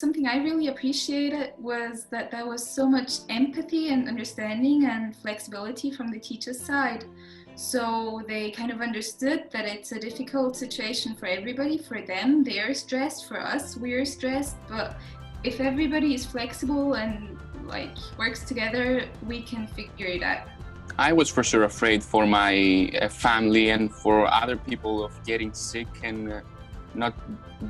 Something I really appreciated was that there was so much empathy and understanding and flexibility from the teacher's side. So they kind of understood that it's a difficult situation for everybody. For them, they're stressed. For us, we're stressed. But if everybody is flexible and works together, we can figure it out. I was for sure afraid for my family and for other people of getting sick and not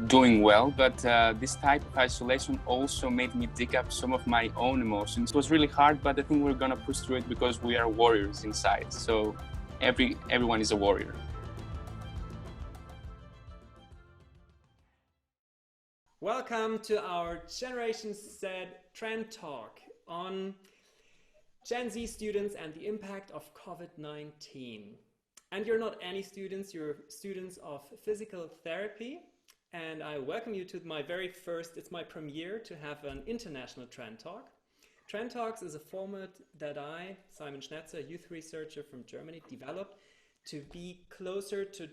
doing well, but this type of isolation also made me dig up some of my own emotions. It was really hard, but I think we're gonna push through it because we are warriors inside. So everyone is a warrior. Welcome to our Generation Z Trend Talk on Gen Z students and the impact of COVID-19. And you're not any students, you're students of physical therapy. And I welcome you to my very first, it's my premiere to have an international Trend Talk. Trend Talks is a format that I, Simon Schnetzer, a youth researcher from Germany, developed to be closer to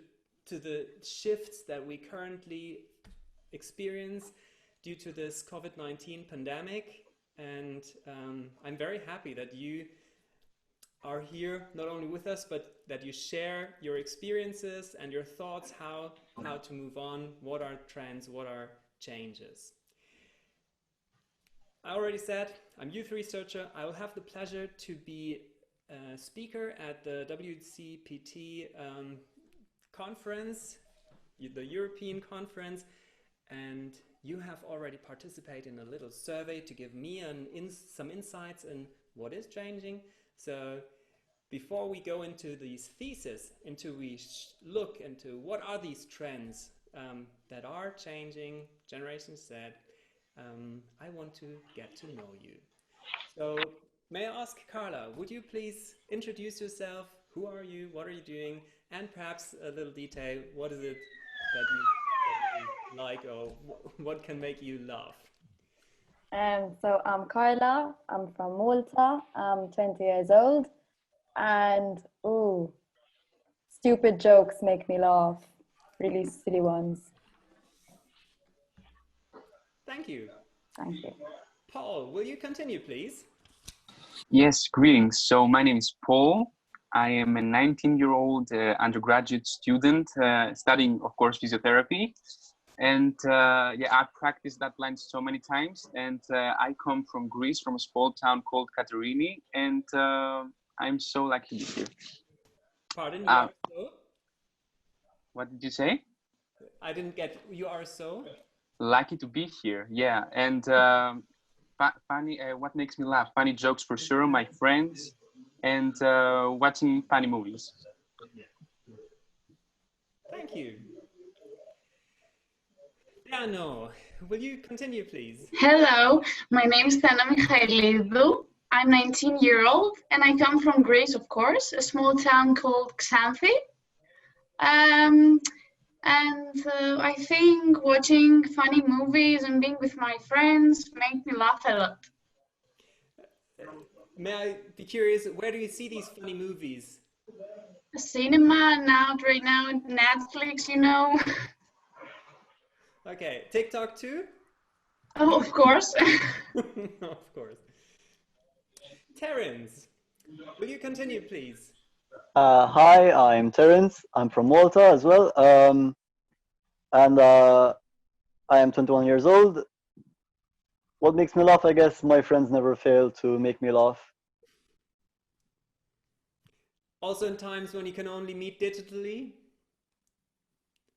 the shifts that we currently experience due to this COVID-19 pandemic. And I'm very happy that you are here not only with us, but that you share your experiences and your thoughts, how to move on, what are trends, what are changes. I already said I'm youth researcher. I will have the pleasure to be a speaker at the WCPT conference, the European conference, and you have already participated in a little survey to give me some insights in what is changing. So before we go into these theses, we look into what are these trends that are changing Generation Z, I want to get to know you. So may I ask Carla, would you please introduce yourself? Who are you? What are you doing? And perhaps a little detail, what is it that you like, or what can make you laugh? So I'm Carla, I'm from Malta, I'm 20 years old, and stupid jokes make me laugh, really silly ones. Thank you. Thank you. Paul, will you continue, please? Yes, greetings. So my name is Paul. I am a 19-year-old undergraduate student studying, of course, physiotherapy. And I've practiced that line so many times. And I come from Greece, from a small town called Katerini. And I'm so lucky to be here. Pardon, you are so? What did you say? I didn't get, you are so? Lucky to be here, yeah. And funny, what makes me laugh? Funny jokes for sure, my friends, and watching funny movies. Thank you. Dano, will you continue, please? Hello, my name is Tana Michailidou. I'm 19-year-old and I come from Greece, of course, a small town called Xanthi. I think watching funny movies and being with my friends make me laugh a lot. May I be curious, where do you see these funny movies? Cinema now, right now, Netflix, you know. Okay, TikTok too? Oh, of course. Of course. Terence, will you continue, please? Hi, I'm Terence. I'm from Malta as well. I am 21 years old. What makes me laugh, I guess, my friends never fail to make me laugh. Also in times when you can only meet digitally?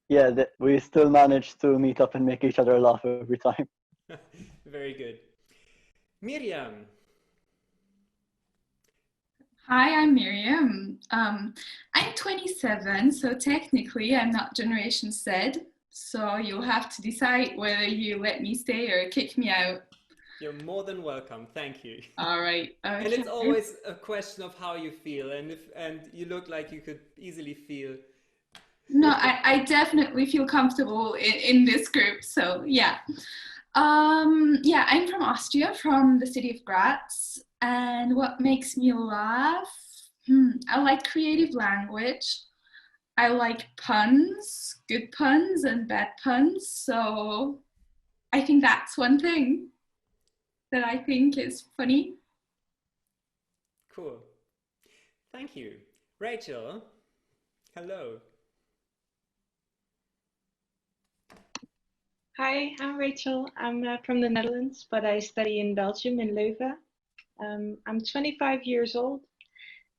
Yeah, we still manage to meet up and make each other laugh every time. Very good. Miriam. Hi, I'm Miriam. I'm 27, so technically I'm not Generation Z. So you'll have to decide whether you let me stay or kick me out. You're more than welcome. Thank you. All right. Okay. And it's always a question of how you feel, and you look like you could easily feel. No, I definitely feel comfortable in this group. So yeah. I'm from Austria, from the city of Graz. And what makes me laugh? I like creative language. I like puns, good puns and bad puns. So I think that's one thing that I think is funny. Cool. Thank you. Rachel, hello. Hi, I'm Rachel. I'm from the Netherlands, but I study in Belgium, in Leuven. I'm 25 years old,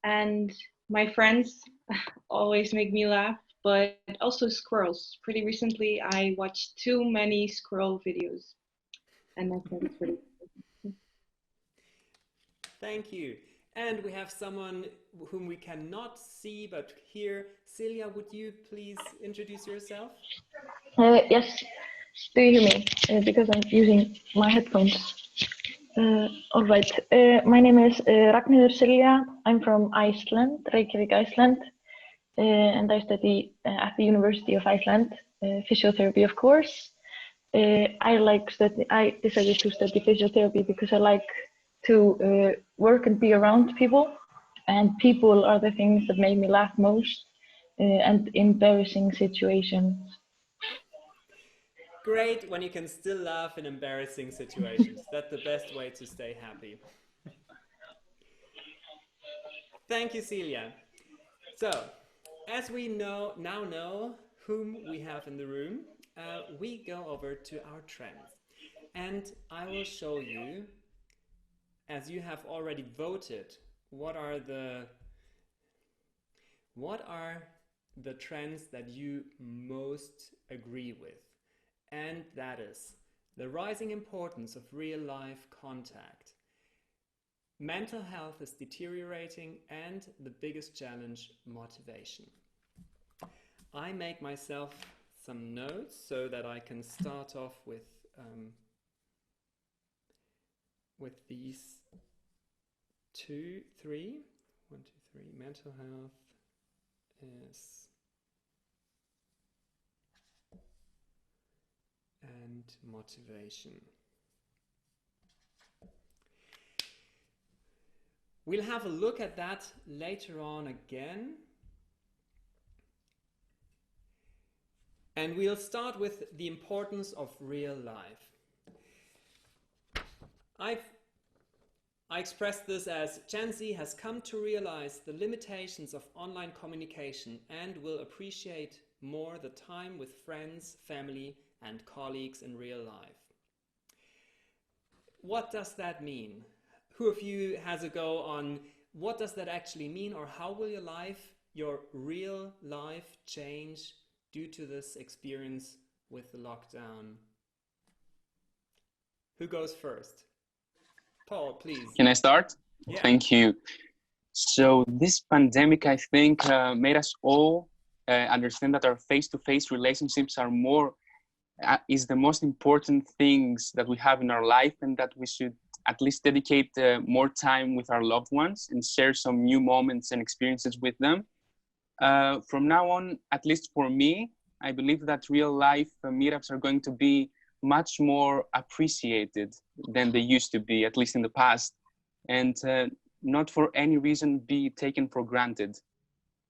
and my friends always make me laugh, but also squirrels. Pretty recently, I watched too many squirrel videos, and I think it's pretty. Thank you. And we have someone whom we cannot see but hear. Celia, would you please introduce yourself? Yes. Do you hear me? Because I'm using my headphones. All right. My name is Ragnhildur Silja. I'm from Iceland, Reykjavik, Iceland, and I study at the University of Iceland, physiotherapy, of course. I decided to study physiotherapy because I like to work and be around people, and people are the things that made me laugh most, and embarrassing situations. Great when you can still laugh in embarrassing situations. That's the best way to stay happy. Thank you, Celia. So, as we now know whom we have in the room, we go over to our trends. And I will show you, as you have already voted, what are the trends that you most agree with. And that is the rising importance of real-life contact. Mental health is deteriorating, and the biggest challenge, motivation. I make myself some notes so that I can start off with these 2, 3. 1, 2, 3. Mental health is and motivation. We'll have a look at that later on again. And we'll start with the importance of real life. I express this as Gen Z has come to realize the limitations of online communication and will appreciate more the time with friends, family, and colleagues in real life. What does that mean? Who of you has a go on what does that actually mean, or how will your real life change due to this experience with the lockdown? Who goes first? Paul, please. Can I start? Yeah. Thank you. So this pandemic, I think, made us all understand that our face-to-face relationships are is the most important things that we have in our life, and that we should at least dedicate more time with our loved ones and share some new moments and experiences with them. From now on, at least for me, I believe that real life meetups are going to be much more appreciated than they used to be, at least in the past, and not for any reason be taken for granted.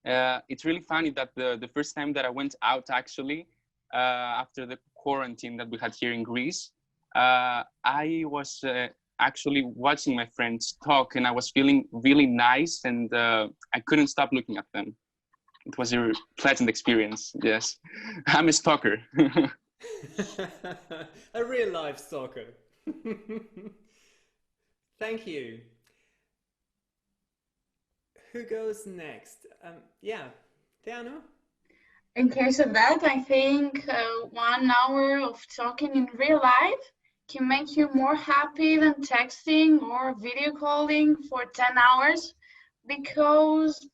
It's really funny that the first time that I went out, actually, after the quarantine that we had here in Greece, I was actually watching my friends talk, and I was feeling really nice, and I couldn't stop looking at them. It was a pleasant experience, yes. I'm a stalker. A real life stalker. Thank you. Who goes next? Yeah, Theano? In case of that, I think 1 hour of talking in real life can make you more happy than texting or video calling for 10 hours, because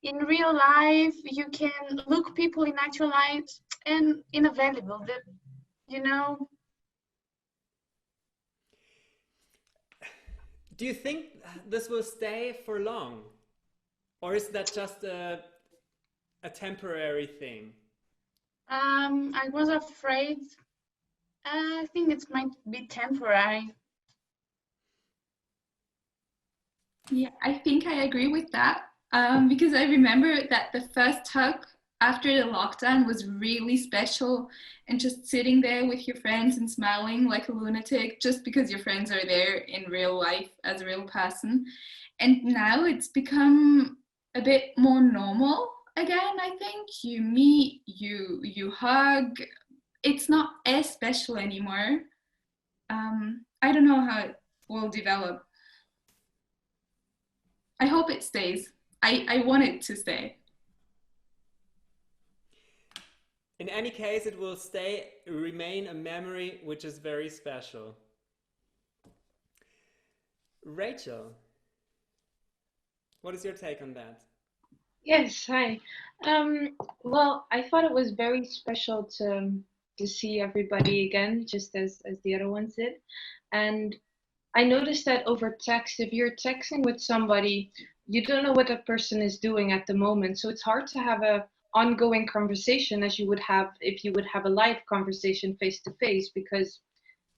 in real life you can look people in actual lives and inavailable, you know. Do you think this will stay for long? Or is that just a temporary thing? I was afraid. I think it might be temporary. Yeah, I think I agree with that, because I remember that the first hug after the lockdown was really special, and just sitting there with your friends and smiling like a lunatic just because your friends are there in real life as a real person. And now it's become a bit more normal again. I think you meet, you hug. It's not as special anymore. I don't know how it will develop. I hope it stays. I want it to stay. In any case, it will remain a memory which is very special. Rachel, what is your take on that? Yes, hi. Well, I thought it was very special to see everybody again, just as the other ones did. And I noticed that over text, if you're texting with somebody, you don't know what that person is doing at the moment. So it's hard to have a ongoing conversation as you would have if you would have a live conversation face to face, because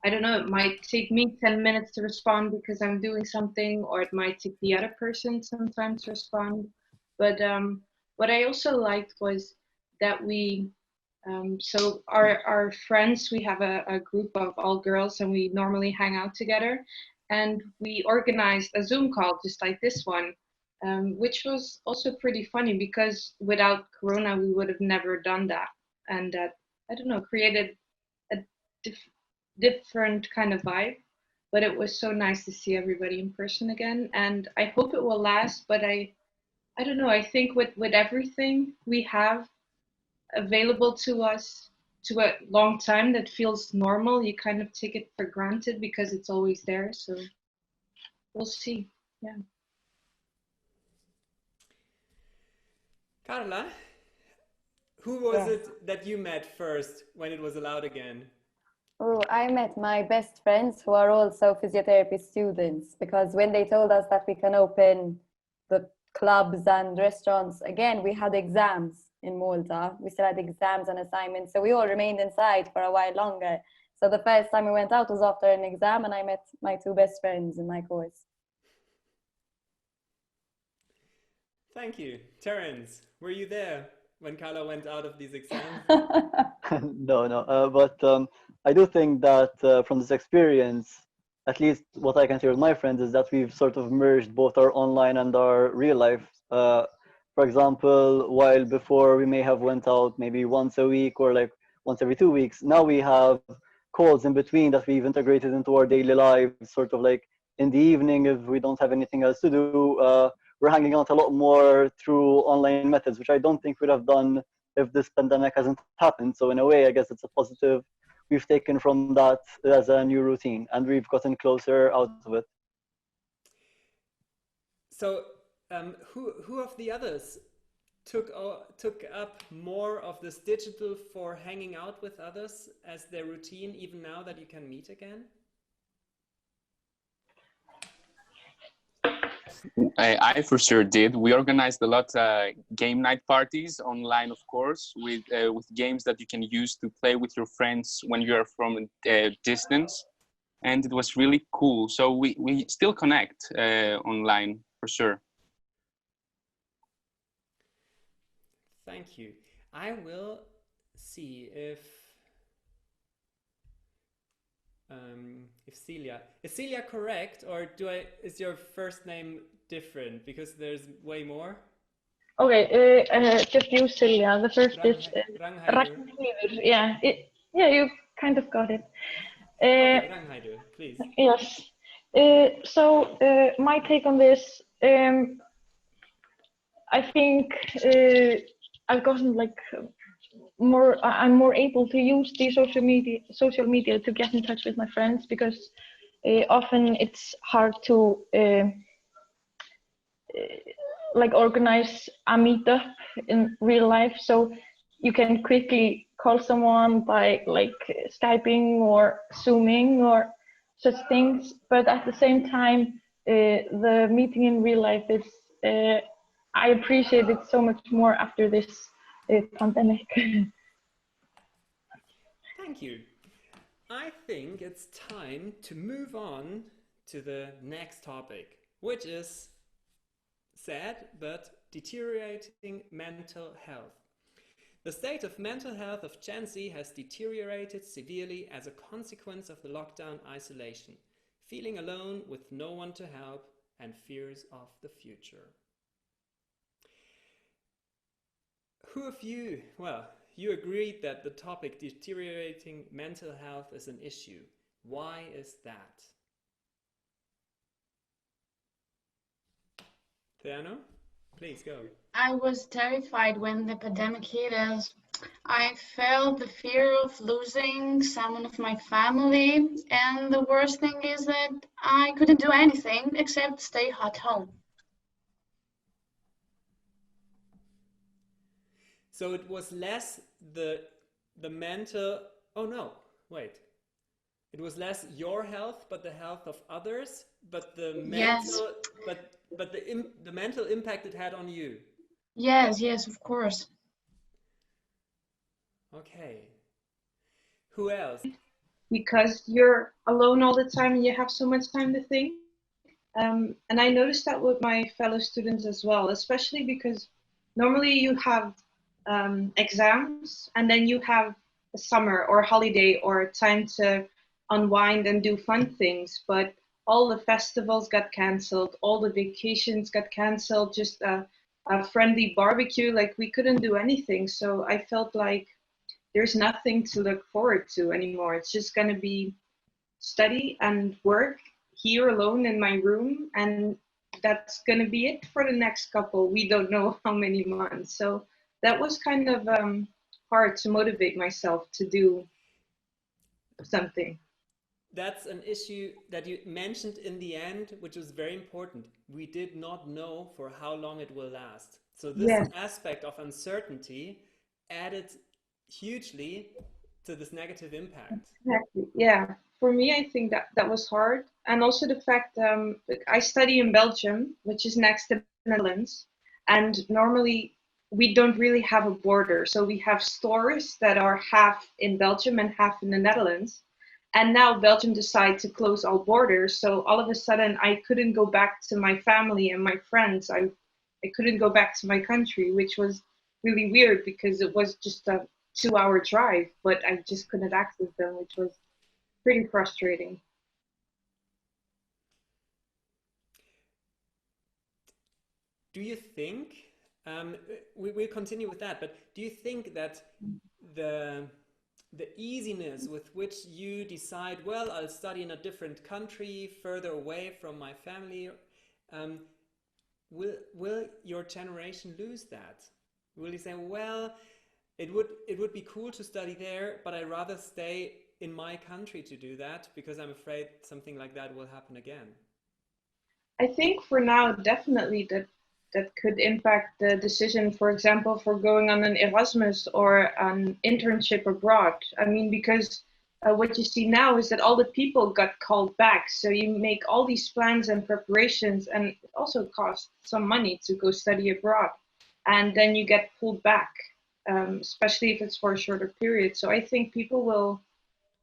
I don't know, it might take me 10 minutes to respond because I'm doing something, or it might take the other person sometimes to respond. But what I also liked was that so our friends, we have a group of all girls and we normally hang out together. And we organized a Zoom call just like this one, which was also pretty funny because without Corona, we would have never done that. And that, I don't know, created a different kind of vibe. But it was so nice to see everybody in person again. And I hope it will last, but I don't know, I think with everything we have available to us to a long time that feels normal, you kind of take it for granted because it's always there. So we'll see. Yeah. Carla, who was it that you met first when it was allowed again? Oh, I met my best friends who are also physiotherapy students, because when they told us that we can open the clubs and restaurants again, we had exams in Malta. We still had exams and assignments, so we all remained inside for a while longer. So the first time we went out was after an exam, and I met my two best friends in my course. Thank you. Terence, were you there when Carla went out of these exams? No. But I do think that from this experience, at least what I can share with my friends is that we've sort of merged both our online and our real life. For example, while before we may have went out maybe once a week or like once every 2 weeks, now we have calls in between that we've integrated into our daily lives, sort of like in the evening if we don't have anything else to do. We're hanging out a lot more through online methods, which I don't think we'd have done if this pandemic hasn't happened. So in a way, I guess it's a positive we've taken from that as a new routine, and we've gotten closer out of it. So who of the others took up more of this digital for hanging out with others as their routine, even now that you can meet again? I for sure did. We organized a lot game night parties online, of course, with games that you can use to play with your friends when you are from a distance, and it was really cool. So we still connect online for sure. Thank you. I will see if Celia is Celia correct, or is your first name different because there's way more? Okay, just use Celia. The first is Rangheider. Yeah, you kind of got it. Okay, Rangheider, please. Yes. So my take on this, I think I've gotten like I'm more able to use the social media to get in touch with my friends, because often it's hard to like organize a meetup in real life. So you can quickly call someone by like Skyping or Zooming or such things. But at the same time, the meeting in real life is, I appreciate it so much more after this pandemic. Thank you. I think it's time to move on to the next topic, which is sad but deteriorating mental health. The state of mental health of Gen Z has deteriorated severely as a consequence of the lockdown isolation, feeling alone with no one to help, and fears of the future. Who of you, well, you agreed that the topic deteriorating mental health is an issue. Why is that? Theano, please go. I was terrified when the pandemic hit us. I felt the fear of losing someone of my family, and the worst thing is that I couldn't do anything except stay at home. So it was less the mental, oh no, wait. It was less your health, but the health of others, but the mental, Yes. but the mental impact it had on you. Yes, of course. Okay. Who else? Because you're alone all the time and you have so much time to think. And I noticed that with my fellow students as well, especially because normally you have exams and then you have a summer or holiday or time to unwind and do fun things. But all the festivals got canceled, all the vacations got canceled, just a friendly barbecue, like we couldn't do anything. So I felt like there's nothing to look forward to anymore. It's just going to be study and work here alone in my room, and that's going to be it for the next couple, we don't know how many months. So that was kind of hard to motivate myself to do something. That's an issue that you mentioned in the end, which was very important. We did not know for how long it will last. So this aspect of uncertainty added hugely to this negative impact. Exactly. Yeah. For me, I think that was hard. And also the fact I study in Belgium, which is next to the Netherlands. And normally we don't really have a border. So we have stores that are half in Belgium and half in the Netherlands. And now Belgium decided to close all borders. So all of a sudden I couldn't go back to my family and my friends. I couldn't go back to my country, which was really weird because it was just a 2-hour drive, but I just couldn't access them, which was pretty frustrating. Do you think, we'll continue with that, but do you think that the easiness with which you decide, well, I'll study in a different country, further away from my family, will your generation lose that? Will you say, well, it would be cool to study there, but I'd rather stay in my country to do that because I'm afraid something like that will happen again? I think for now, definitely that could impact the decision, for example, for going on an Erasmus or an internship abroad. I mean, because what you see now is that all the people got called back. So you make all these plans and preparations, and it also costs some money to go study abroad. And then you get pulled back, especially if it's for a shorter period. So I think people will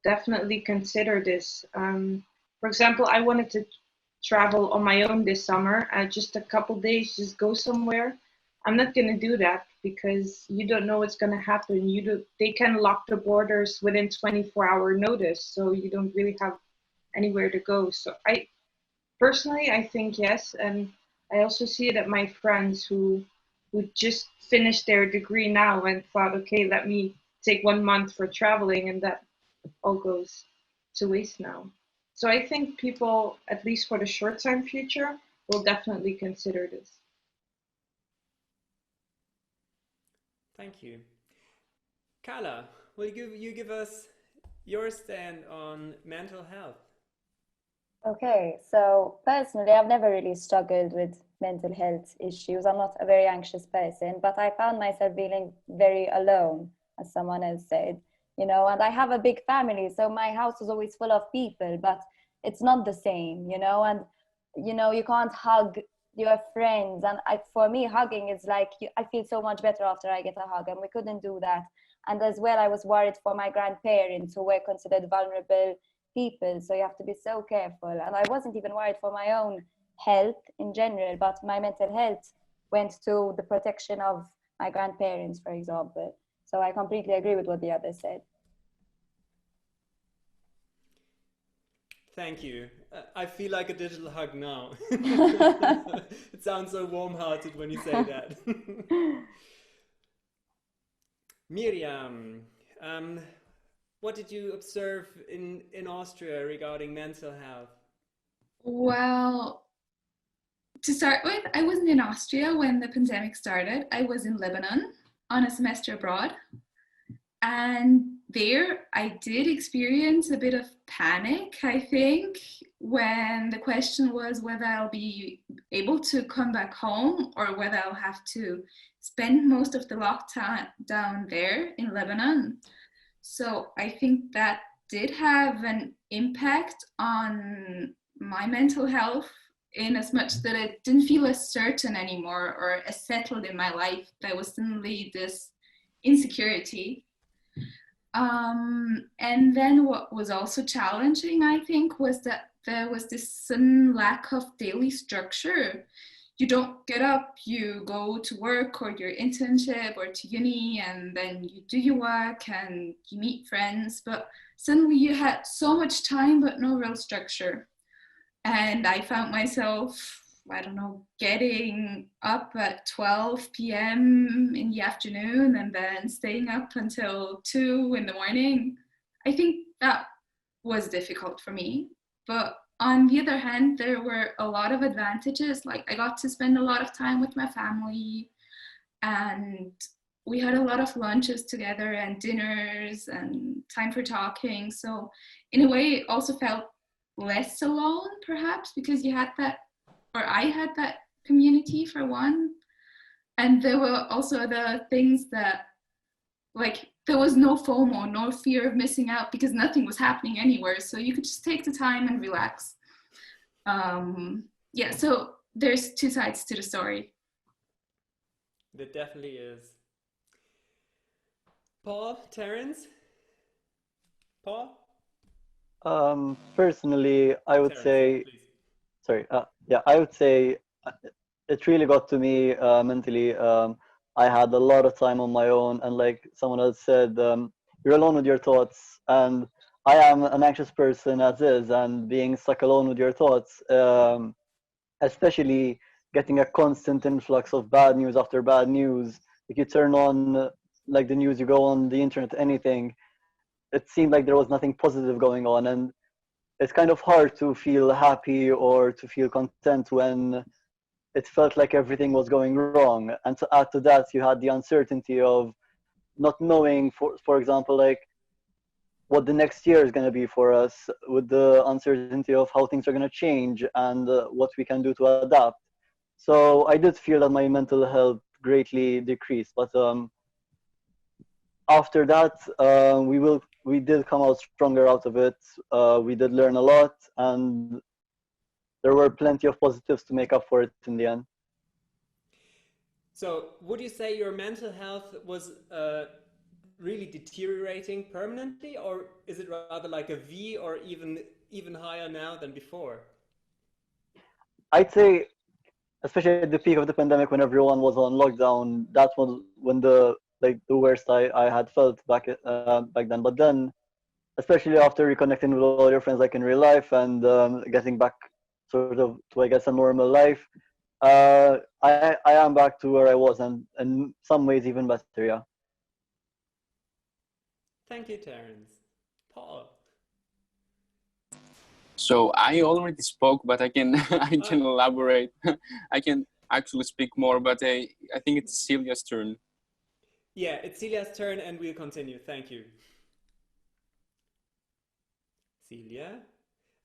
definitely consider this. For example, I wanted to travel on my own this summer, just a couple days, just go somewhere. I'm not going to do that because you don't know what's going to happen. They can lock the borders within 24-hour notice, so you don't really have anywhere to go. So I personally, I think yes, and I also see it at my friends who just finished their degree now and thought, okay, let me take 1 month for traveling, and that all goes to waste now. So I think people, at least for the short time future, will definitely consider this. Thank you. Carla, will you give us your stand on mental health? Okay, so personally, I've never really struggled with mental health issues. I'm not a very anxious person, but I found myself feeling very alone, as someone else said, and I have a big family, so my house is always full of people, but it's not the same, and, you can't hug your friends. And for me, hugging is like, I feel so much better after I get a hug, and we couldn't do that. And as well, I was worried for my grandparents who were considered vulnerable people, so you have to be so careful. And I wasn't even worried for my own health in general, but my mental health went to the protection of my grandparents, for example. So I completely agree with what the others said. Thank you. I feel like a digital hug now. It sounds so warm-hearted when you say that. Miriam, what did you observe in Austria regarding mental health? Well, to start with, I wasn't in Austria when the pandemic started. I was in Lebanon on a semester abroad. And there I did experience a bit of panic, I think, when the question was whether I'll be able to come back home or whether I'll have to spend most of the lockdown down there in Lebanon. So I think that did have an impact on my mental health, in as much that it didn't feel as certain anymore or as settled in my life. There was suddenly this insecurity. And then what was also challenging, I think, was that there was this sudden lack of daily structure. You don't get up, you go to work or your internship or to uni, and then you do your work and you meet friends, but suddenly you had so much time but no real structure. And I found myself, I don't know, getting up at 12 p.m. in the afternoon and then staying up until 2 in the morning. I think that was difficult for me. But on the other hand, there were a lot of advantages. Like I got to spend a lot of time with my family, and we had a lot of lunches together and dinners and time for talking. So in a way, it also felt less alone, perhaps, because you had that, or I had that community for one. And there were also the things that, like, there was no FOMO, no fear of missing out, because nothing was happening anywhere. So you could just take the time and relax. Yeah, so there's two sides to the story. There definitely is. Paul, Terence? Paul? Personally, I would Terence, say, please. sorry, yeah, I would say it really got to me mentally. I had a lot of time on my own, and like someone else said, you're alone with your thoughts. And I am an anxious person as is, and being stuck alone with your thoughts, especially getting a constant influx of bad news after bad news. If you turn on like the news, you go on the internet, anything, it seemed like there was nothing positive going on. And it's kind of hard to feel happy or to feel content when it felt like everything was going wrong. And to add to that, you had the uncertainty of not knowing, for example, like what the next year is going to be for us, with the uncertainty of how things are going to change and what we can do to adapt. So I did feel that my mental health greatly decreased. But after that, we did come out stronger out of it. We did learn a lot, and there were plenty of positives to make up for it in the end. So would you say your mental health was really deteriorating permanently, or is it rather like a V, or even higher now than before? I'd say, especially at the peak of the pandemic, when everyone was on lockdown, that was when the worst I had felt back then. But then, especially after reconnecting with all your friends like in real life and getting back sort of to, I guess, a normal life, I am back to where I was, and in some ways even better. Yeah. Thank you, Terence. Paul. So I already spoke, but I can I can elaborate. I can actually speak more, but I think it's Celia's turn. Yeah, it's Celia's turn, and we'll continue. Thank you. Celia,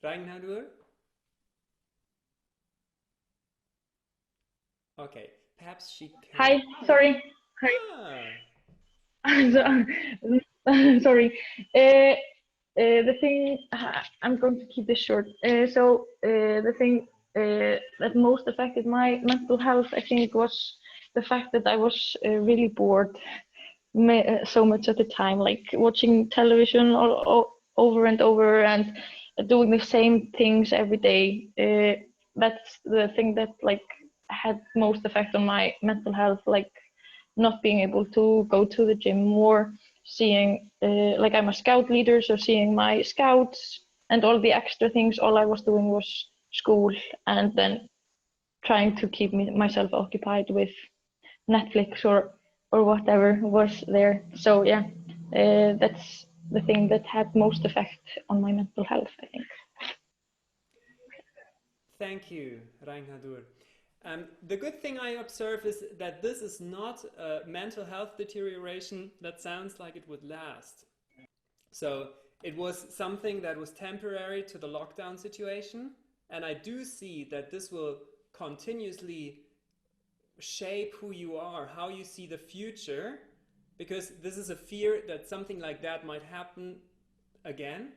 Ragnar. Okay, perhaps she can. Hi, sorry. Ah. Sorry. The thing, I'm going to keep this short. The thing that most affected my mental health, I think, was the fact that I was really bored so much at the time, like watching television over and over and doing the same things every day. That's the thing that like had most effect on my mental health. Like not being able to go to the gym more, seeing like I'm a scout leader, so seeing my scouts and all the extra things, all I was doing was school and then trying to keep myself occupied with Netflix or whatever was there. So yeah, that's the thing that had most effect on my mental health, I think. Thank you, Reinhardur. The good thing I observe is that this is not a mental health deterioration that sounds like it would last. So it was something that was temporary to the lockdown situation, and I do see that this will continuously shape who you are, how you see the future, because this is a fear that something like that might happen again,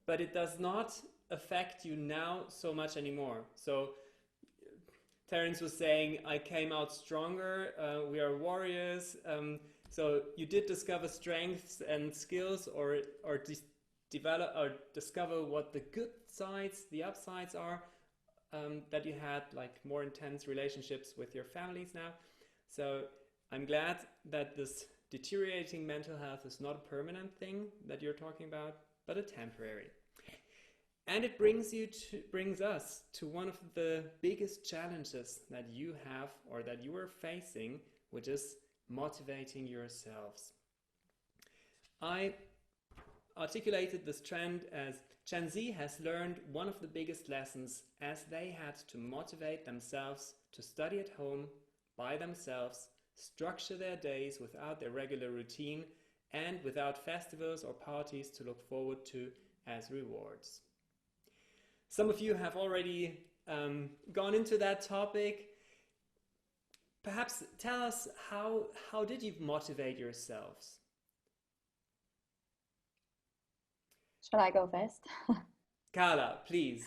but it does not affect you now so much anymore. So Terence was saying, I came out stronger, we are warriors. So you did discover strengths and skills or develop or discover what the good sides, the upsides are, that you had like more intense relationships with your families now. So I'm glad that this deteriorating mental health is not a permanent thing that you're talking about, but a temporary. And it brings us to one of the biggest challenges that you have or that you are facing, which is motivating yourselves. I articulated this trend as Gen Z has learned one of the biggest lessons as they had to motivate themselves to study at home by themselves, structure their days without their regular routine and without festivals or parties to look forward to as rewards. Some of you have already gone into that topic. Perhaps tell us how did you motivate yourselves? Shall I go first? Carla, please.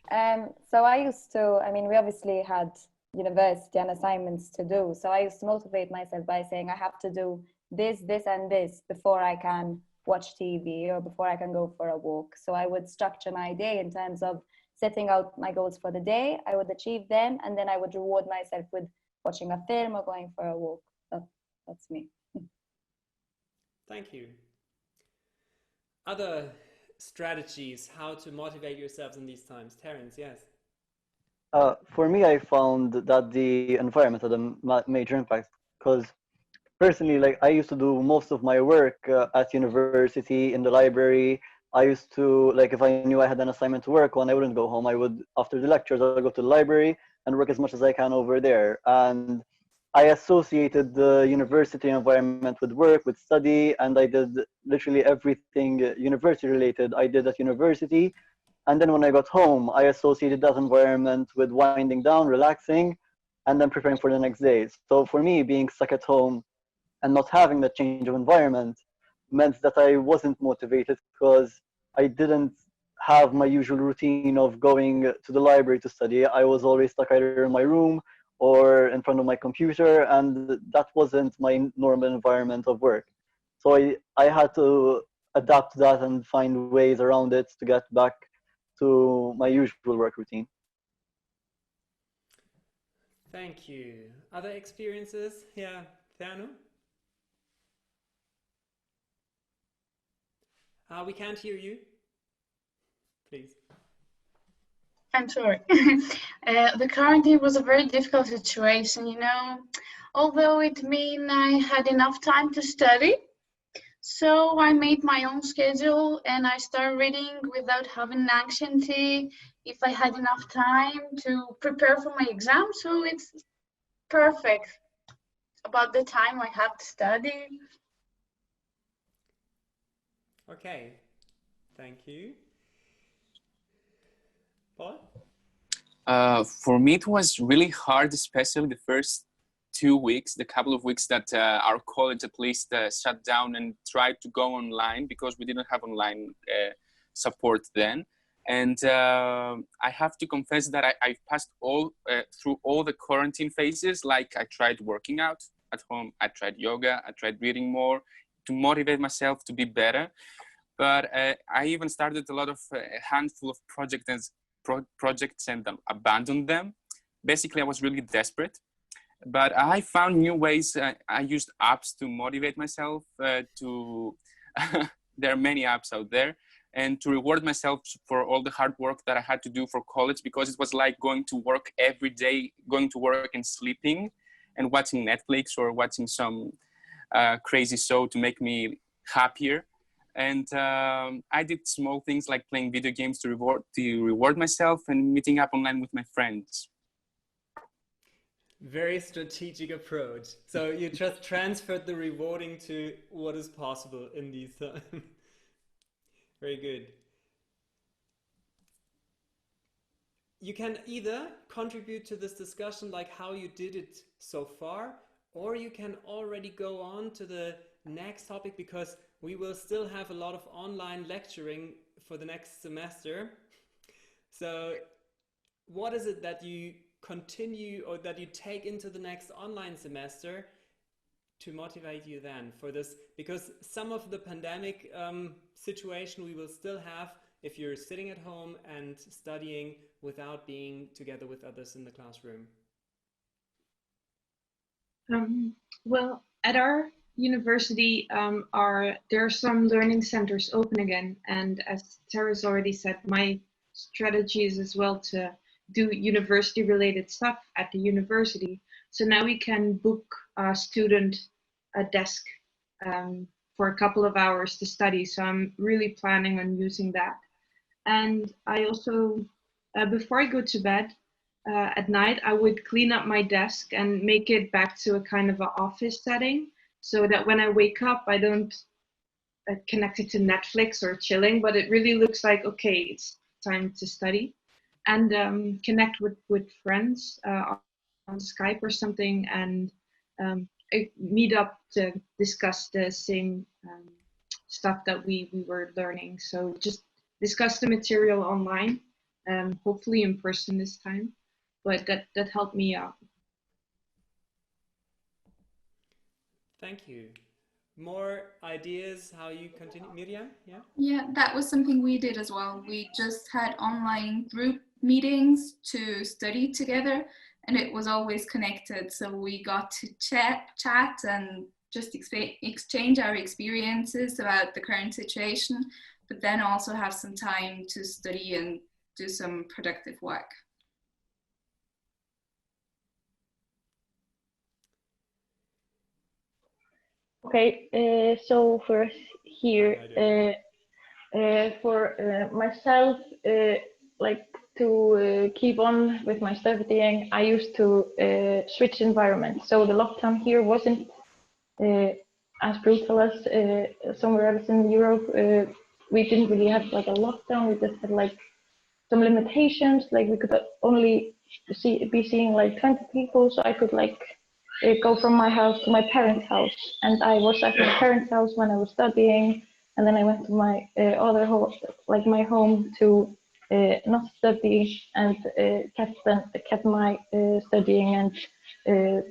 So I used to, I mean, we obviously had university and assignments to do. So I used to motivate myself by saying I have to do this, this, and this before I can watch TV or before I can go for a walk. So I would structure my day in terms of setting out my goals for the day. I would achieve them, and then I would reward myself with watching a film or going for a walk. That's me. Thank you. Other strategies, how to motivate yourselves in these times? Terence, yes. For me, I found that the environment had a major impact because personally, like I used to do most of my work at university in the library. I used to, like, if I knew I had an assignment to work on, I wouldn't go home. I would, after the lectures, I would go to the library and work as much as I can over there. And I associated the university environment with work, with study, and I did literally everything university related I did at university. And then when I got home, I associated that environment with winding down, relaxing, and then preparing for the next day. So for me, being stuck at home and not having that change of environment meant that I wasn't motivated because I didn't have my usual routine of going to the library to study. I was always stuck either in my room or in front of my computer, and that wasn't my normal environment of work. So I had to adapt to that and find ways around it to get back to my usual work routine. Thank you. Other experiences? Yeah, Thanu? We can't hear you. Please. I'm sorry. The quarantine was a very difficult situation, you know, although it meant I had enough time to study. So I made my own schedule and I started reading without having anxiety if I had enough time to prepare for my exam. So it's perfect about the time I have to study. Okay, thank you. Paul? For me, it was really hard, especially the first 2 weeks, the couple of weeks that our college at least shut down and tried to go online because we didn't have online support then. And I have to confess that I passed through all the quarantine phases. Like I tried working out at home, I tried yoga, I tried reading more to motivate myself to be better. But I even started a lot of handful of projects and abandoned them. Basically, I was really desperate. But I found new ways. I used apps to motivate myself there are many apps out there, and to reward myself for all the hard work that I had to do for college, because it was like going to work every day, going to work and sleeping and watching Netflix or watching some crazy show to make me happier. And I did small things like playing video games to reward myself, and meeting up online with my friends. Very strategic approach. So you just transferred the rewarding to what is possible in these times. Very good. You can either contribute to this discussion like how you did it so far, or you can already go on to the next topic, because we will still have a lot of online lecturing for the next semester. So what is it that you continue or that you take into the next online semester to motivate you then for this? Because some of the pandemic situation we will still have if you're sitting at home and studying without being together with others in the classroom. Well, at our university, there are some learning centers open again, and as Tara's already said, my strategy is as well to do university-related stuff at the university. So now we can book a student a desk for a couple of hours to study. So I'm really planning on using that. And I also, before I go to bed at night, I would clean up my desk and make it back to a kind of an office setting, so that when I wake up, I don't connect it to Netflix or chilling, but it really looks like, okay, it's time to study. And connect with friends on Skype or something, and meet up to discuss the same stuff that we were learning. So just discuss the material online, hopefully in person this time, but that helped me out. Thank you. More ideas how you continue, Miriam? Yeah? Yeah, that was something we did as well. We just had online group meetings to study together, and it was always connected. So we got to chat and just exchange our experiences about the current situation, but then also have some time to study and do some productive work. Okay, so first here, for myself, like to keep on with my studying, I used to switch environment. So the lockdown here wasn't as brutal as somewhere else in Europe. We didn't really have like a lockdown. We just had like some limitations. Like we could only be seeing like 20 people. So I could like go from my house to my parents' house, and I was at my parents' house when I was studying, and then I went to my other home, like my home, to not study, and kept my studying and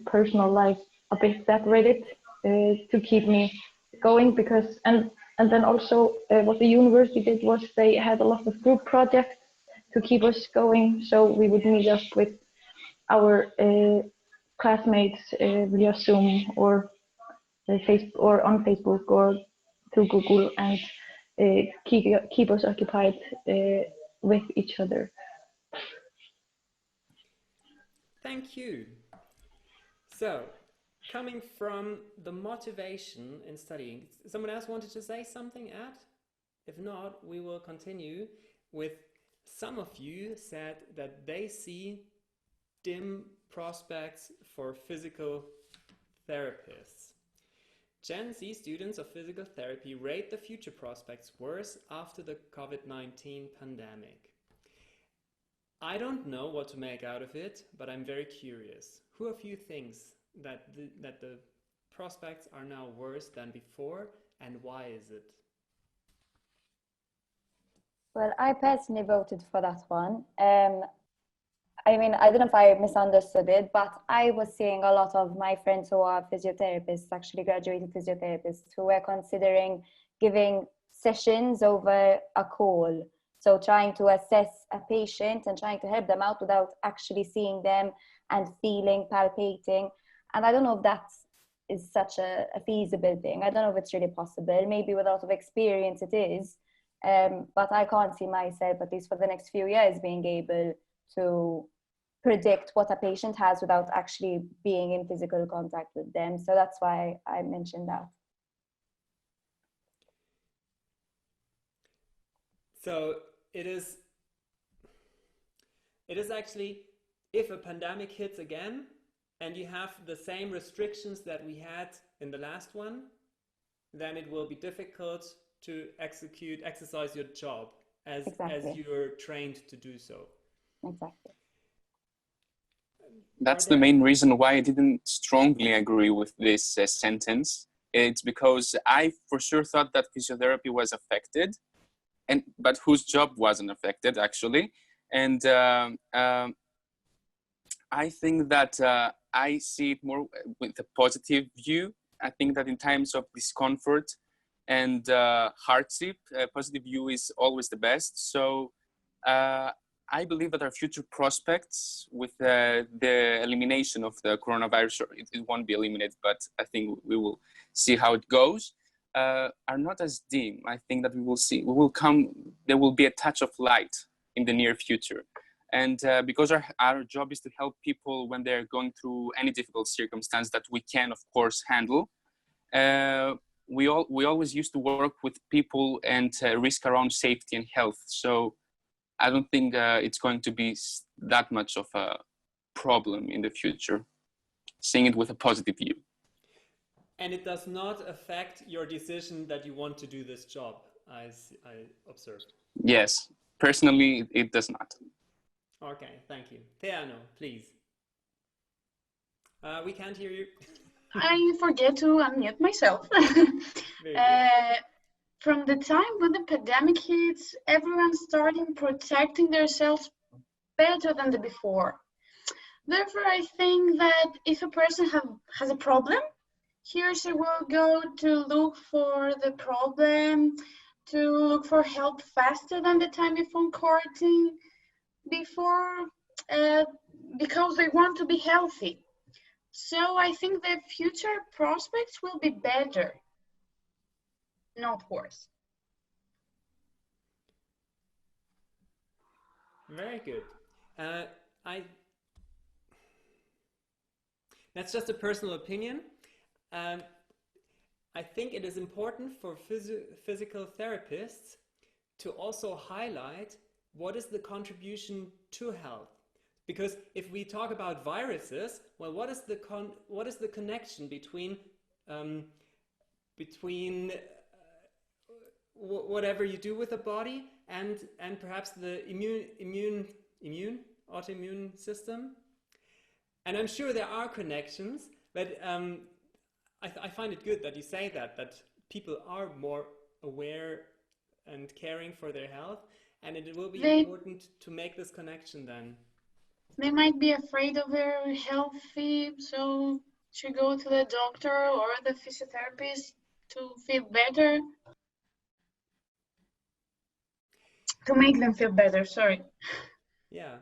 personal life a bit separated to keep me going. Because and then also what the university did was they had a lot of group projects to keep us going, so we would meet up with our classmates via Zoom or or on Facebook or through Google, and keep us occupied with each other. Thank you. So, coming from the motivation in studying, someone else wanted to say something, Ed? If not, we will continue with some of you said that they see dim prospects for physical therapists. Gen Z students of physical therapy rate the future prospects worse after the COVID-19 pandemic. I don't know what to make out of it, but I'm very curious. Who of you thinks that the prospects are now worse than before, and why is it? Well, I personally voted for that one. I mean, I don't know if I misunderstood it, but I was seeing a lot of my friends who are physiotherapists, actually graduated physiotherapists, who were considering giving sessions over a call. So trying to assess a patient and trying to help them out without actually seeing them and feeling, palpating. And I don't know if that is such a feasible thing. I don't know if it's really possible. Maybe with a lot of experience it is, but I can't see myself, at least for the next few years, being able to predict what a patient has without actually being in physical contact with them. So that's why I mentioned that. So it is actually, if a pandemic hits again and you have the same restrictions that we had in the last one, then it will be difficult to exercise your job as you're trained to do so. Exactly. That's the main reason why I didn't strongly agree with this sentence. It's because I for sure thought that physiotherapy was affected, but whose job wasn't affected actually. And I think that I see it more with a positive view. I think that in times of discomfort and hardship, a positive view is always the best. So I believe that our future prospects with the elimination of the coronavirus, it won't be eliminated, but I think we will see how it goes, are not as dim. I think that there will be a touch of light in the near future. And because our job is to help people when they're going through any difficult circumstance that we can, of course, handle, we always used to work with people and risk our own safety and health. So I don't think it's going to be that much of a problem in the future, seeing it with a positive view. And it does not affect your decision that you want to do this job, I observed. Yes, personally, it does not. Okay, thank you. Theano, please. We can't hear you. I forget to unmute myself. From the time when the pandemic hits, everyone started protecting themselves better than the before. Therefore, I think that if a person has a problem, he or she will go to look for the problem, to look for help faster than the time before quarantine, because they want to be healthy. So I think the future prospects will be better, not worse. Very good. That's just a personal opinion. I think it is important for physical therapists to also highlight what is the contribution to health. Because if we talk about viruses, well, what is the connection between whatever you do with the body and perhaps the autoimmune system? And I'm sure there are connections, but I find it good that you say that people are more aware and caring for their health, and it will be important to make this connection then. They might be afraid of their healthy, so to go to the doctor or the physiotherapist to feel better. To make them feel better, sorry. Yeah.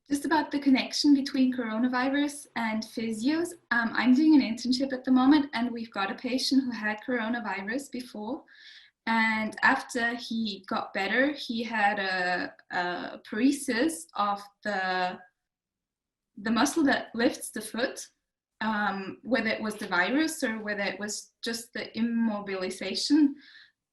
Just about the connection between coronavirus and physios. I'm doing an internship at the moment, and we've got a patient who had coronavirus before. And after he got better, he had a paresis of the muscle that lifts the foot, whether it was the virus or whether it was just the immobilization.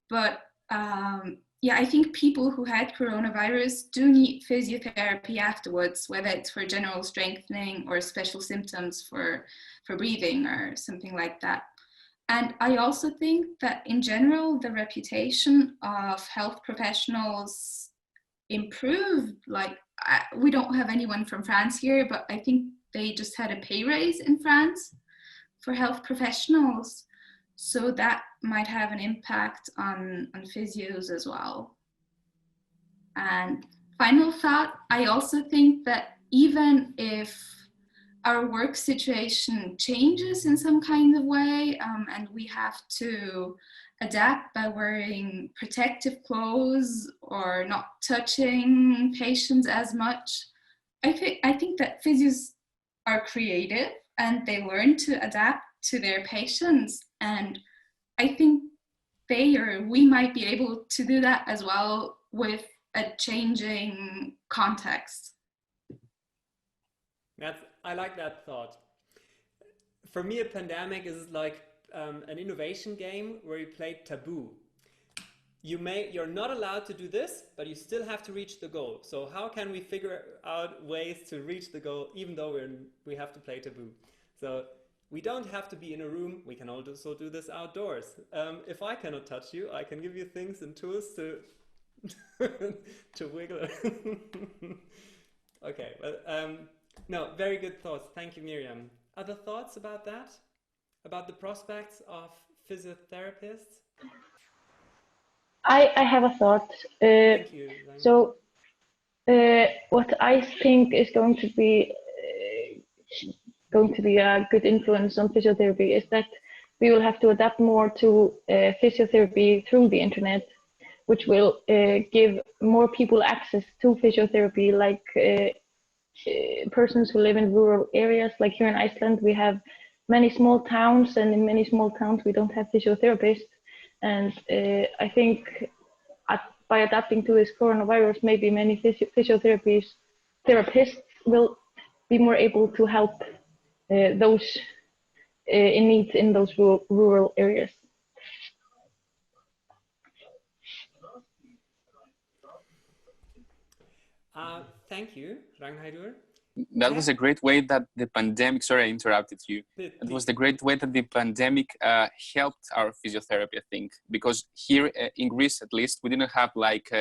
But yeah, I think people who had coronavirus do need physiotherapy afterwards, whether it's for general strengthening or special symptoms for breathing or something like that. And I also think that in general, the reputation of health professionals improved. Like, we don't have anyone from France here, but I think they just had a pay raise in France for health professionals. So that might have an impact on physios as well. And final thought, I also think that even if our work situation changes in some kind of way, and we have to adapt by wearing protective clothes or not touching patients as much, I think that physios are creative and they learn to adapt to their patients. And I think they or we might be able to do that as well with a changing context. I like that thought. For me, a pandemic is like an innovation game where you play taboo. You're not allowed to do this, but you still have to reach the goal. So how can we figure out ways to reach the goal, even though we have to play taboo? So we don't have to be in a room. We can also do this outdoors. If I cannot touch you, I can give you things and tools to to wiggle. Okay, well, no, very good thoughts. Thank you, Miriam. Other thoughts about that? About the prospects of physiotherapists? I have a thought. Thank you. So what I think is going to be a good influence on physiotherapy is that we will have to adapt more to physiotherapy through the internet, which will give more people access to physiotherapy, like persons who live in rural areas. Like here in Iceland, we have many small towns, and in many small towns we don't have physiotherapists. And I think by adapting to this coronavirus, maybe many therapists will be more able to help those in need in those rural areas. Thank you, Ragnheidur. That was a great way that the pandemic, sorry I interrupted you. It was the great way that the pandemic helped our physiotherapy, I think, because here in Greece, at least, we didn't have like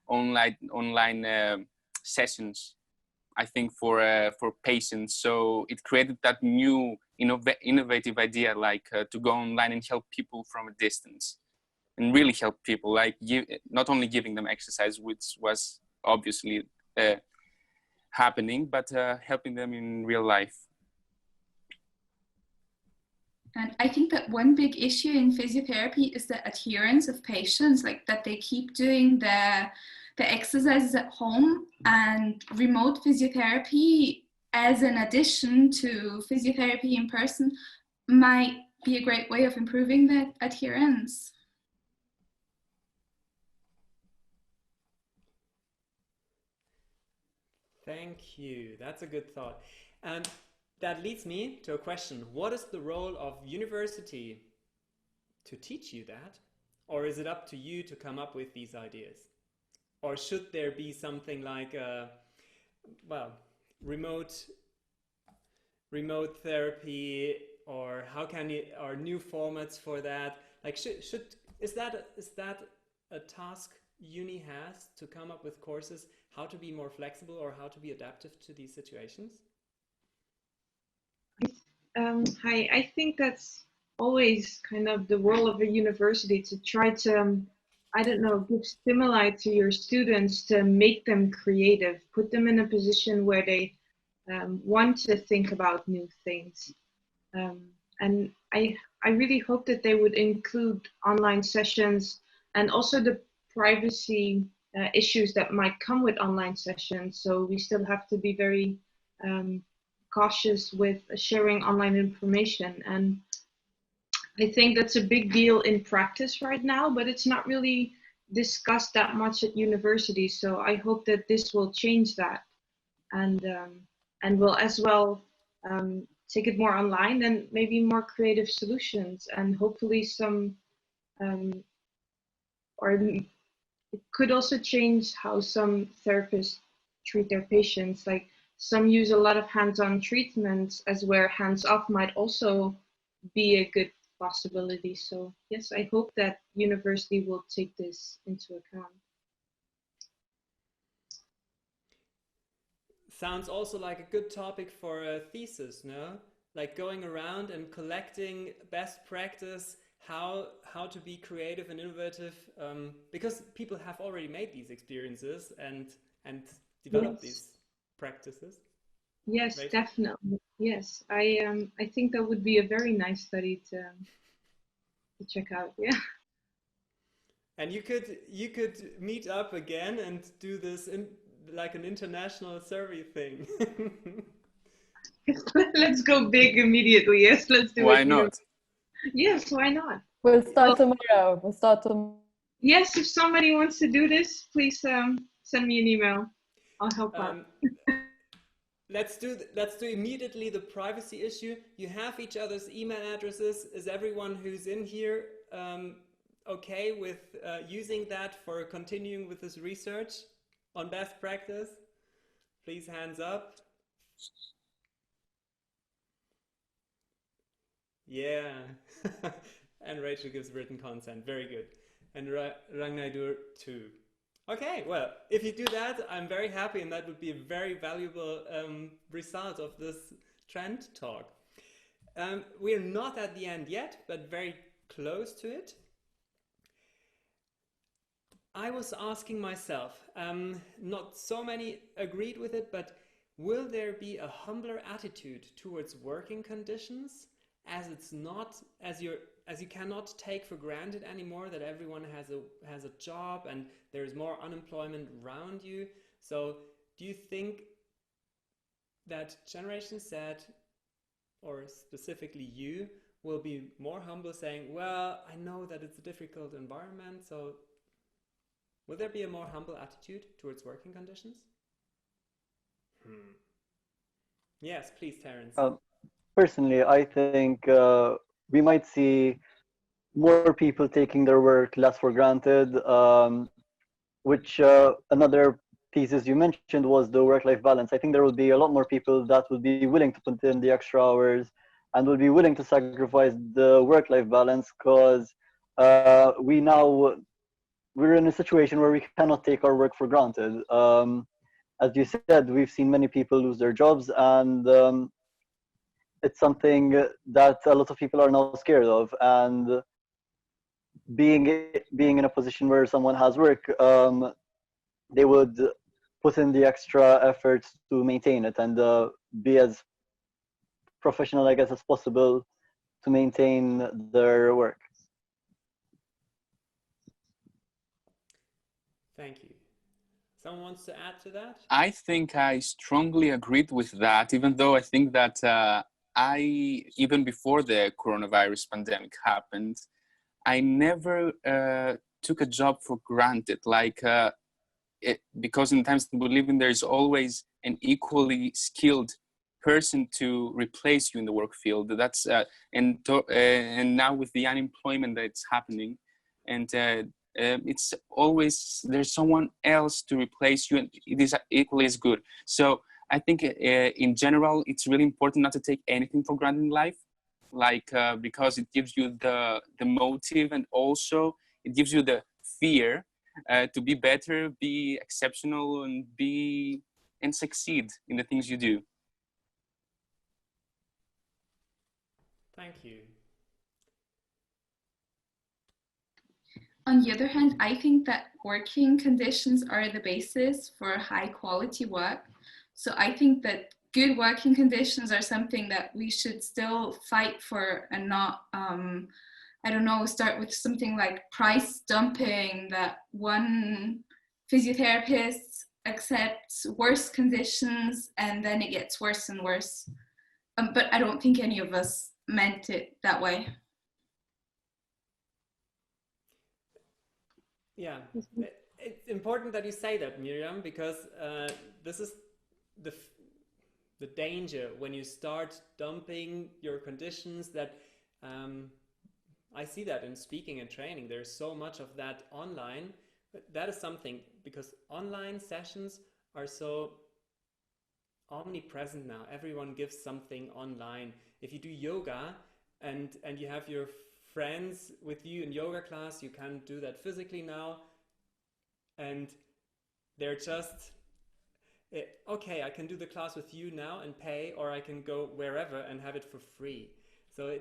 online sessions, I think, for patients. So it created that new innovative idea, like to go online and help people from a distance and really help people, like not only giving them exercise, which was obviously happening, but helping them in real life. And I think that one big issue in physiotherapy is the adherence of patients, like that they keep doing the exercises at home, and remote physiotherapy as an addition to physiotherapy in person might be a great way of improving that adherence. Thank you. That's a good thought. And that leads me to a question. What is the role of university to teach you that? Or is it up to you to come up with these ideas? Or should there be something like, remote therapy, or how can you, or new formats for that? Like, is that a task uni has, to come up with courses, how to be more flexible or how to be adaptive to these situations? Hi, I think that's always kind of the role of a university, to try to, I don't know, give stimuli to your students, to make them creative, put them in a position where they want to think about new things. And I really hope that they would include online sessions, and also the privacy issues that might come with online sessions. So we still have to be very cautious with sharing online information. And I think that's a big deal in practice right now, but it's not really discussed that much at university. So I hope that this will change that, and will as well take it more online, and maybe more creative solutions, and hopefully some, or it could also change how some therapists treat their patients. Like, some use a lot of hands-on treatments, as where hands-off might also be a good possibility. So yes, I hope that university will take this into account. Sounds also like a good topic for a thesis, no? Like going around and collecting best practice, how to be creative and innovative, because people have already made these experiences and developed these practices. Yes, right? Definitely. Yes, I think that would be a very nice study to check out. Yeah. And you could meet up again and do this in like an international survey thing. Let's go big immediately. Yes, let's do it. Why not? Yes, why not? We'll start Well, tomorrow. We'll start tomorrow. yes, if somebody wants to do this, please send me an email. I'll help out. Let's do immediately the privacy issue. You have each other's email addresses. Is everyone who's in here okay with using that for continuing with this research on best practice? Please, hands up. Yeah. And Rachel gives written consent. Very good. And Ragnar too. Okay, well, if you do that, I'm very happy, and that would be a very valuable result of this trend talk. We're not at the end yet, but very close to it. I was asking myself, not so many agreed with it, but will there be a humbler attitude towards working conditions, as it's not, as you cannot take for granted anymore that everyone has a job and there's more unemployment around you? So do you think that Generation Z, or specifically you, will be more humble, saying, well, I know that it's a difficult environment, so will there be a more humble attitude towards working conditions? Yes, please, Terence. Personally, I think we might see more people taking their work less for granted, which another thesis you mentioned was the work-life balance. I think there will be a lot more people that will be willing to put in the extra hours and will be willing to sacrifice the work-life balance, because we're in a situation where we cannot take our work for granted. As you said, we've seen many people lose their jobs, and it's something that a lot of people are now scared of. And being in a position where someone has work, they would put in the extra efforts to maintain it and be as professional, I guess, as possible to maintain their work. Thank you. Someone wants to add to that? I think I strongly agreed with that, even though I think that even before the coronavirus pandemic happened, I never took a job for granted. Because in the times that we live in, there's always an equally skilled person to replace you in the work field. That's and now with the unemployment that's happening, and it's always there's someone else to replace you, and it is equally as good. So I think in general, it's really important not to take anything for granted in life, because it gives you the motive, and also it gives you the fear to be better, be exceptional, and succeed in the things you do. Thank you. On the other hand, I think that working conditions are the basis for high quality work. So I think that good working conditions are something that we should still fight for, and not, I don't know, start with something like price dumping, that one physiotherapist accepts worse conditions and then it gets worse and worse. But I don't think any of us meant it that way. Yeah, it's important that you say that, Miriam, because this is the danger when you start dumping your conditions. That I see that in speaking and training. There's so much of that online. But that is something, because online sessions are so omnipresent now. Everyone gives something online. If you do yoga and you have your friends with you in yoga class, you can't do that physically now, and they're just okay, I can do the class with you now and pay, or I can go wherever and have it for free. So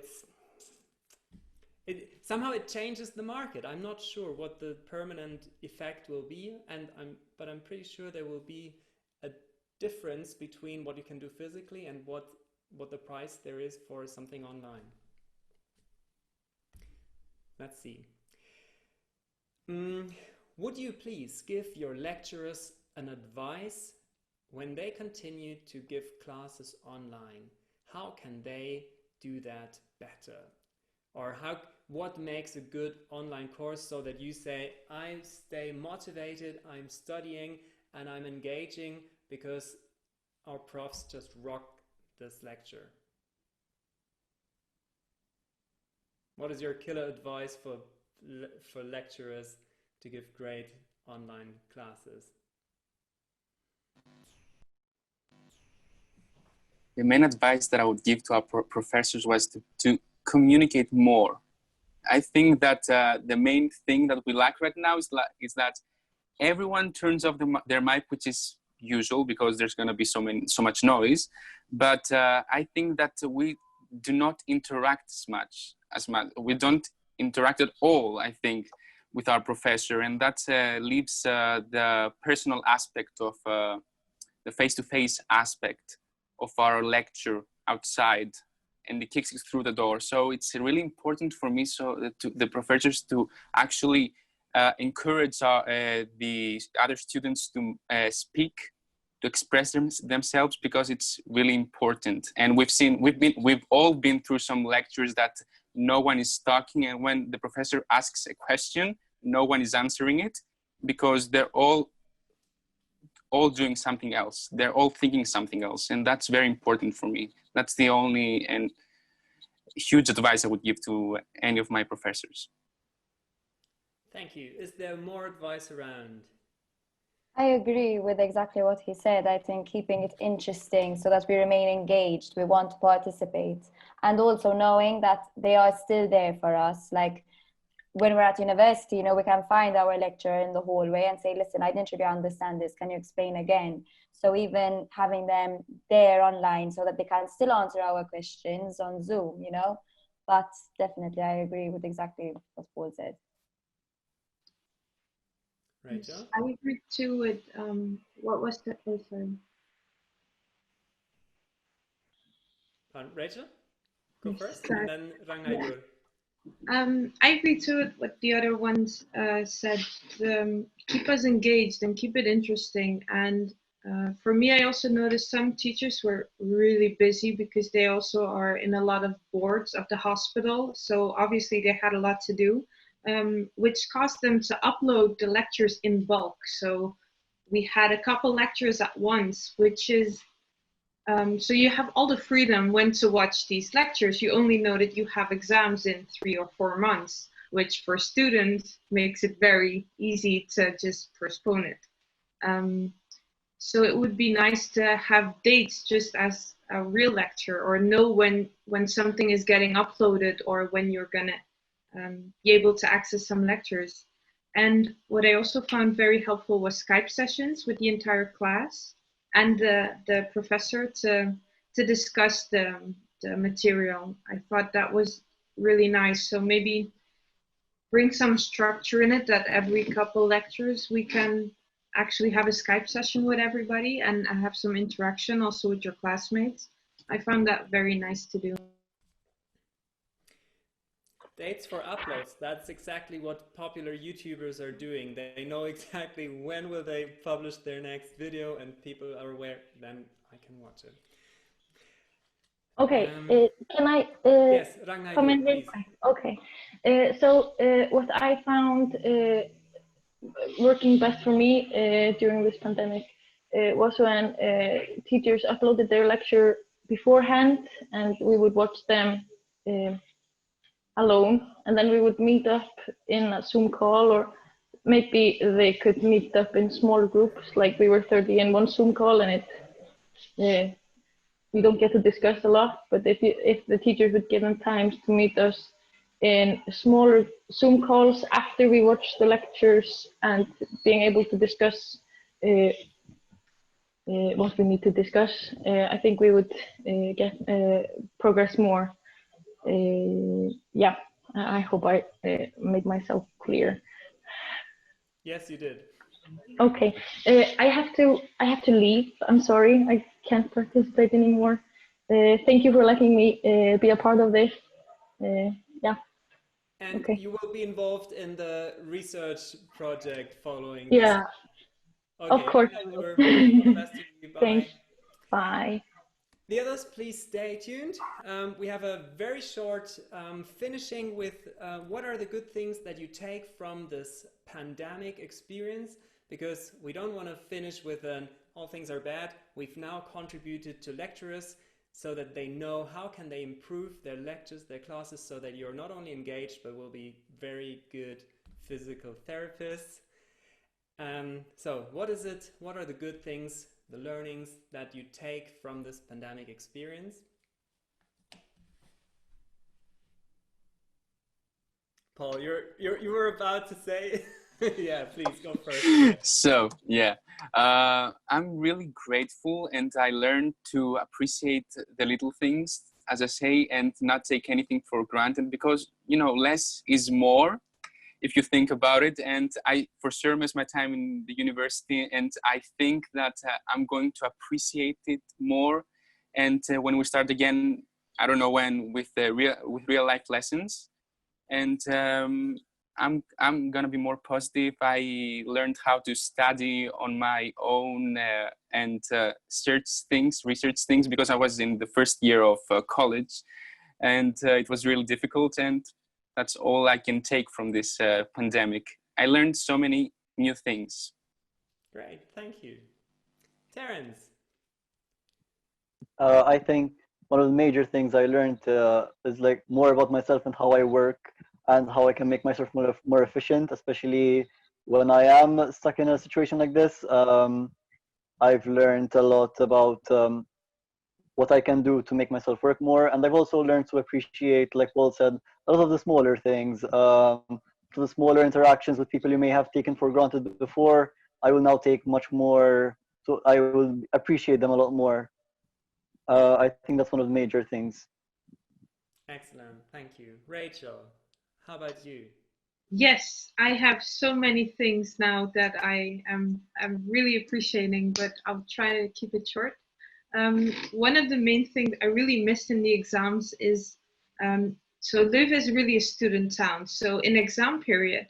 somehow it changes the market. I'm not sure what the permanent effect will be, but I'm pretty sure there will be a difference between what you can do physically and what the price there is for something online. Let's see. Would you please give your lecturers an advice when they continue to give classes online, how can they do that better? Or what makes a good online course so that you say, I stay motivated, I'm studying, and I'm engaging because our profs just rock this lecture? What is your killer advice for lecturers to give great online classes? The main advice that I would give to our professors was to communicate more. I think that the main thing that we lack right now is that everyone turns off their mic, which is usual because there's going to be so much noise. But I think that we do not interact as much. We don't interact at all, I think, with our professor, and that leaves the personal aspect of the face-to-face aspect of our lecture outside, and it kicks it through the door. So it's really important for me the professors to actually encourage the other students to speak, to express themselves, because it's really important. And we've all been through some lectures that no one is talking, and when the professor asks a question, no one is answering it because they're all doing something else. They're all thinking something else, and that's very important for me. That's the only and huge advice I would give to any of my professors. Thank you. Is there more advice around? I agree with exactly what he said. I think keeping it interesting so that we remain engaged, we want to participate, and also knowing that they are still there for us. Like when we're at university, you know, we can find our lecturer in the hallway and say, listen, I didn't really understand this. Can you explain again? So even having them there online so that they can still answer our questions on Zoom, you know, but definitely I agree with exactly what Paul said. Rachel? I agree too with what was the sorry. Rachel? Go first, and then Ragnar, Yeah. you're. I agree too with what the other ones said. Keep us engaged and keep it interesting. And for me, I also noticed some teachers were really busy because they also are in a lot of boards of the hospital. So obviously they had a lot to do, which caused them to upload the lectures in bulk. So we had a couple lectures at once, which is so you have all the freedom when to watch these lectures. You only know that you have exams in 3 or 4 months, which for students makes it very easy to just postpone it. So it would be nice to have dates just as a real lecture, or know when something is getting uploaded or when you're gonna be able to access some lectures. And what I also found very helpful was Skype sessions with the entire class and the professor to discuss the material. I thought that was really nice. So maybe bring some structure in it, that every couple lectures we can actually have a Skype session with everybody and have some interaction also with your classmates. I found that very nice to do. Dates for uploads, that's exactly what popular YouTubers are doing. They know exactly when will they publish their next video, and people are aware, then I can watch it. Okay, can I yes, Ragnar, comment real please. quick? Okay, so what I found working best for me during this pandemic was when teachers uploaded their lecture beforehand, and we would watch them alone, and then we would meet up in a Zoom call, or maybe they could meet up in small groups, like we were 30 in one Zoom call, and we don't get to discuss a lot. But if the teachers would give them time to meet us in smaller Zoom calls after we watch the lectures, and being able to discuss what we need to discuss, I think we would get progress more. Yeah, I hope I made myself clear. Yes, you did. Okay, I have to leave. I'm sorry, I can't participate anymore. Thank you for letting me be a part of this. Yeah. And okay. You will be involved in the research project following Yeah. this. Okay, Of course. we're all the best to you. Bye. Thanks. Bye. The others, please stay tuned. We have a very short finishing with what are the good things that you take from this pandemic experience, because we don't want to finish with an all things are bad. We've now contributed to lecturers so that they know how can they improve their lectures, their classes, so that you're not only engaged, but will be very good physical therapists. So what is it? What are the good things, the learnings that you take from this pandemic experience? Paul, you were about to say, yeah, please go first. So yeah, I'm really grateful, and I learned to appreciate the little things, as I say, and not take anything for granted, because less is more if you think about it. And I for sure miss my time in the university, and I think that I'm going to appreciate it more. And when we start again, I don't know when, with real life lessons, and I'm gonna be more positive. I learned how to study on my own and research things, because I was in the first year of college, and it was really difficult. And that's all I can take from this pandemic. I learned so many new things. Great, thank you. Terence. I think one of the major things I learned is like more about myself and how I work, and how I can make myself more efficient, especially when I am stuck in a situation like this. I've learned a lot about what I can do to make myself work more, and I've also learned to appreciate, like Paul said, a lot of the smaller things, the smaller interactions with people you may have taken for granted before. I will now take much more, so I will appreciate them a lot more. I think that's one of the major things. Excellent, thank you. Rachel, how about you? Yes, I have so many things now that I'm really appreciating, but I'll try to keep it short. One of the main things I really missed in the exams is, so Leuven is really a student town. So in exam period,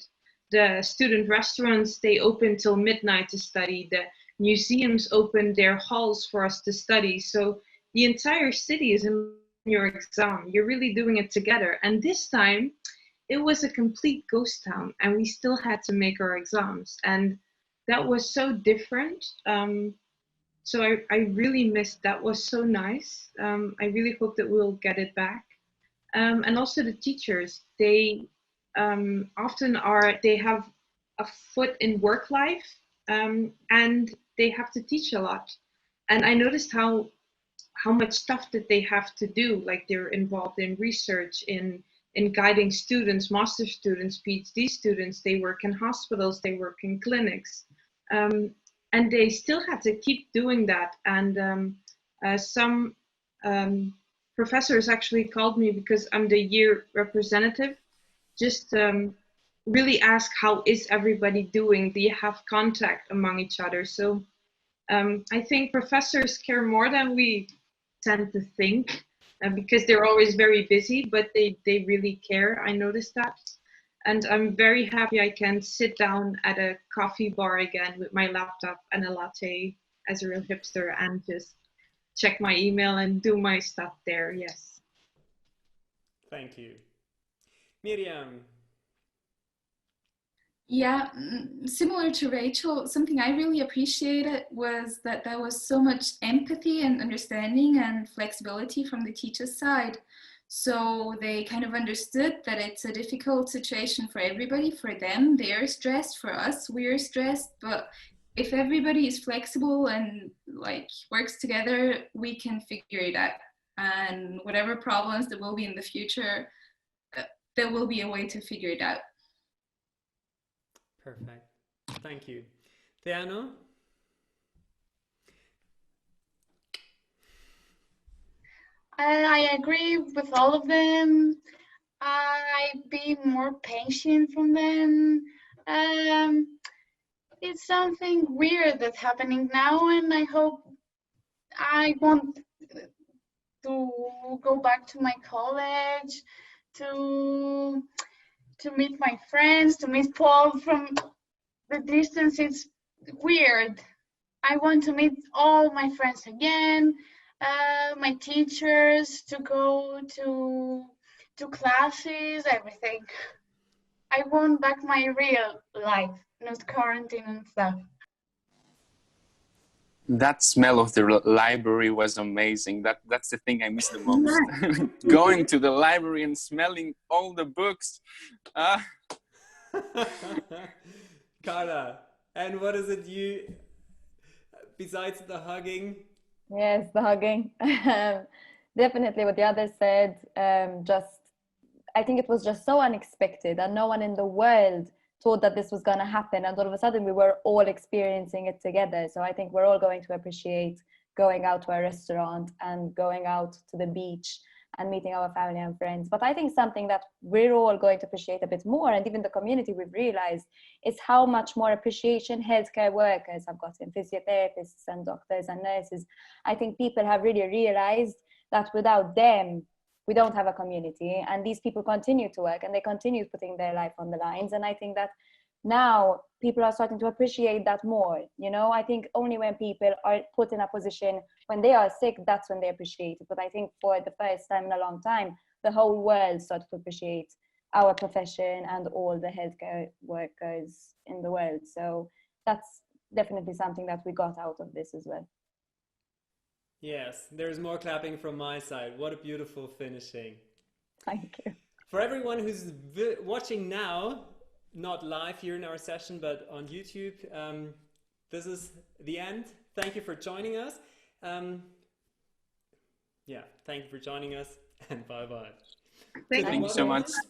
the student restaurants, they open till midnight to study. The museums open their halls for us to study. So the entire city is in your exam. You're really doing it together. And this time, it was a complete ghost town, and we still had to make our exams. And that was so different. So I really missed, that was so nice. I really hope that we'll get it back. And also the teachers, they often they have a foot in work life, and they have to teach a lot. And I noticed how much stuff that they have to do, like they're involved in research, in guiding students, master students, PhD students. They work in hospitals, they work in clinics. And they still had to keep doing that. And some professors actually called me, because I'm the year representative, just really ask, how is everybody doing? Do you have contact among each other? So I think professors care more than we tend to think, because they're always very busy, but they really care. I noticed that. And I'm very happy I can sit down at a coffee bar again with my laptop and a latte as a real hipster, and just check my email and do my stuff there. Yes. Thank you. Miriam. Yeah, similar to Rachel, something I really appreciated was that there was so much empathy and understanding and flexibility from the teacher's side. So they kind of understood that it's a difficult situation for everybody. For them, they're stressed. For us, we're stressed. But if everybody is flexible and like works together, we can figure it out. And whatever problems there will be in the future, there will be a way to figure it out. Perfect. Thank you. Theano? I agree with all of them. I be more patient from them. It's something weird that's happening now, and I hope I want to go back to my college, to meet my friends, to meet Paul from the distance. weird. I want to meet all my friends again, my teachers, to go to classes, everything. I want back my real life, not quarantine and stuff. That smell of the library was amazing. That's the thing I miss the most. Going to the library and smelling all the books. Carla, and what is it you, besides the hugging? Yes, the hugging. Definitely what the others said. I think it was just so unexpected, and no one in the world thought that this was going to happen. And all of a sudden, we were all experiencing it together. So I think we're all going to appreciate going out to a restaurant and going out to the beach and meeting our family and friends. But I think something that we're all going to appreciate a bit more, and even the community, we've realized, is how much more appreciation healthcare workers have gotten, physiotherapists and doctors and nurses. I think people have really realized that without them, we don't have a community, and these people continue to work and they continue putting their life on the lines. And I think that now people are starting to appreciate that more. You know, I think only when people are put in a position when they are sick, that's when they appreciate it. But I think for the first time in a long time, the whole world started to appreciate our profession and all the healthcare workers in the world. So that's definitely something that we got out of this as well. Yes, there's more clapping from my side. What a beautiful finishing. Thank you. For everyone who's watching now, not live here in our session, but on YouTube, this is the end. Thank you for joining us. Yeah, thank you for joining us, and bye-bye. Thank you so much.